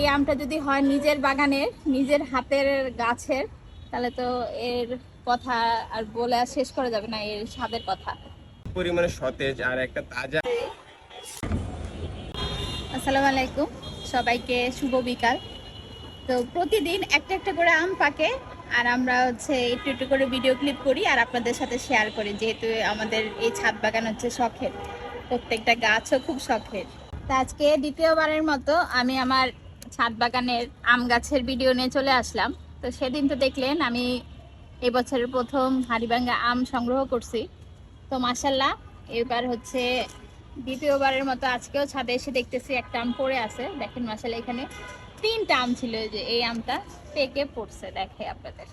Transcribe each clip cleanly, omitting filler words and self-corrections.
এই আমটা যদি হয় নিজের বাগানের, নিজের হাতের গাছের, তাহলে তো এর কথা আর বলে আর শেষ করা যাবে না, এর স্বাদের কথা। পরিমাণে সতেজ আর একটা তাজা। আসসালামু আলাইকুম, সবাইকে শুভ বিকাল। তো প্রতিদিন একটা একটা করে আম পাকে, আর আমরা একটু একটু করে ভিডিও ক্লিপ করি আর আপনাদের সাথে শেয়ার করি, যেহেতু আমাদের এই ছাদ বাগান শখের, প্রত্যেকটা গাছও খুব শখের। তা আজকে দ্বিতীয়বারের মতো আমি আমার ছাদ বাগানের আম গাছের ভিডিও নিয়ে চলে আসলাম। তো সেদিন তো দেখলেন আমি এবছরের প্রথম হাড়িভাঙ্গা আম সংগ্রহ করছি। তো মাশাল্লাহ এবার দ্বিতীয়বারের মতো আজকেও ছাদে এসে দেখতেছি একটা আম পড়ে আছে। দেখেন মাশাল্লাহ এখানে 3টা আম ছিল, যে এই আমটা পেকে পড়ছে, দেখে আপনাদের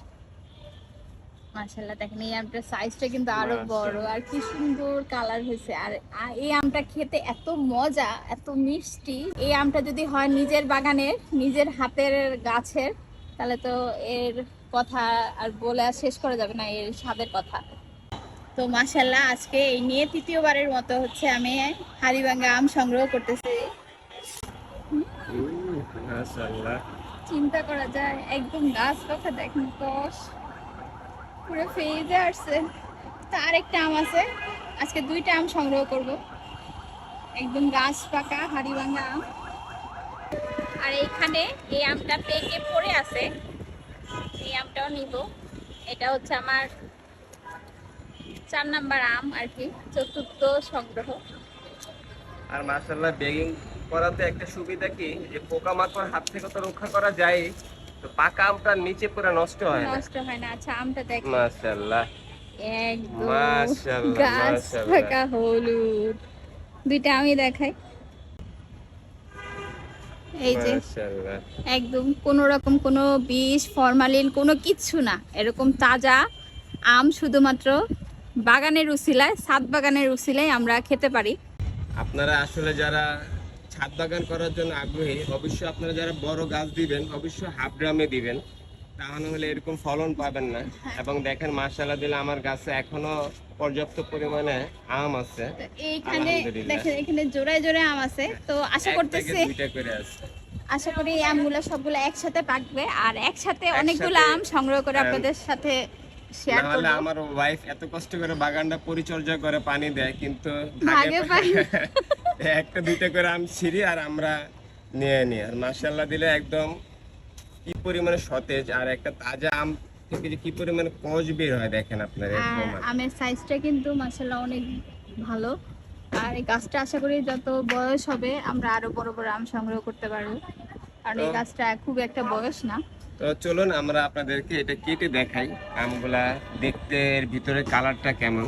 মাশাল্লাহ। দেখেন এই আমটার সাইজটা কিন্তু আরো বড়, আর কি সুন্দর কালার হয়েছে। আর এই আমটা খেতে এত মজা, এত মিষ্টি। এই আমটা যদি হয় নিজের বাগানের, নিজের হাতের গাছের, তাহলে তো এর কথা আর বলে আর শেষ করা যাবে না, এর স্বাদের কথা। তো মাশাল্লাহ আজকে এই নিয়ে তৃতীয়বারের মতো আমি হাড়িভাঙ্গা আম সংগ্রহ করতেছি। মাশাআল্লাহ, চিন্তা করা যায়, একদম গাছ কথা দেখেন, কষ পুরো ফেজে আসছে। তো আরেকটা আম আছে, আজকে 2টা আম সংগ্রহ করব, একদম গাছ পাকা হাড়িভাঙ্গা আম। আর এইখানে এই আমটা পেকে পড়ে আছে, এই আমটাও নিব। এটা আমার 4 নাম্বার আম আর কি, 4র্থ সংগ্রহ। আর মাশাআল্লাহ বেগিং করাতে একটা সুবিধা কি, যে পোকামাকড় হাত থেকে তো রক্ষা করা যায়, তো পাকা আমটা নিচে পুরো নষ্ট হয় না। আচ্ছা আমটা দেখেন, মাশাআল্লাহ, একদম মাশাআল্লাহ, গাছ মাশাআল্লাহ। পাকা হলুদ। 2টা আমি দেখাই, এই যে মাশাআল্লাহ, একদম কোনো রকম কোনো বিষ ফরমালিন কোনো কিচ্ছু না, এরকম তাজা আম শুধুমাত্র বাগানের উছিলায়, ছাদ বাগানের উছিলায় আমরা খেতে পারি। আপনারা আসলে যারা ছাদ বাগান করার জন্য আগ্রহী, অবশ্যই আপনারা যারা বড় গাছ দিবেন অবশ্যই হাফ ড্রামে দিবেন, তা না হলে এরকম ফলন পাবেন না। এবং দেখেন মাশাআল্লাহ দিলে আমার গাছে এখনো পর্যাপ্ত পরিমাণে আম আছে। এইখানে দেখেন এখানে জোড়ায় জোড়ায় আম আছে। তো আশা করতেছি 2টা করে আছে, আশা করি এই আমগুলো সবগুলো একসাথে পাকবে, আর একসাথে অনেকগুলো আম সংগ্রহ করে আপনাদের সাথে শেয়ার করব। আমার ওয়াইফ এত কষ্ট করে বাগানটা পরিচর্যা করে পানি দেয়, কিন্তু ভাগে পাই একটা 2টা করে আম ছিঁড়ি আর আমরা নিয়ে নিই। আর মাশাআল্লাহ দিলে একদম কি পরিমাণে সতেজ, আর একটা তাজা আম থেকে যে কি পরিমাণে কষ বের হয় দেখেন আপনারা। আমের সাইজটা কিন্তু মাশাআল্লাহ অনেক ভালো। আর এই গাছটা আশা করি যত বয়স হবে আমরা আরো বড় বড় আম সংগ্রহ করতে পারবো, কারণ এই গাছটা খুব একটা বয়স না। তো চলুন আমরা আপনাদেরকে এটা কেটে দেখাই, আমগুলা দেখতে এর ভিতরে কালারটা কেমন।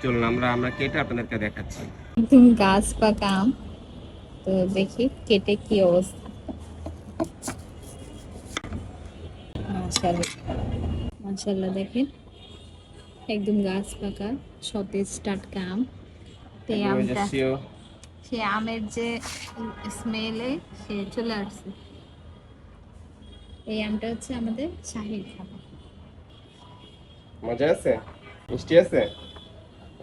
চলুন আমরা কেটে আপনাদেরকে দেখাচ্ছি। একদম গাছ পাকা আম। তো দেখি কেটে কি অবস্থা। মাশাআল্লাহ মাশাআল্লাহ, দেখেন একদম গাছ পাকা সতেজ টাটকা আম। তো এই আমটা সে আমের যে স্মেলে সে চলে আসছে। এই আমটা আমাদের শাহীর খাবার। মজা আছে, মিষ্টি আছে,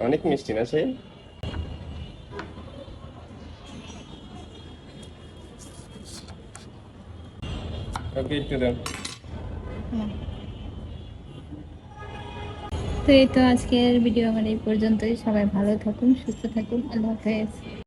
অনেক মিষ্টি না সেই? ওকে একটু দাও। তো এই তো আজকের ভিডিও আমার এই পর্যন্তই। সবাই ভালো থাকুন, সুস্থ থাকুন, আল্লাহ হাফেজ।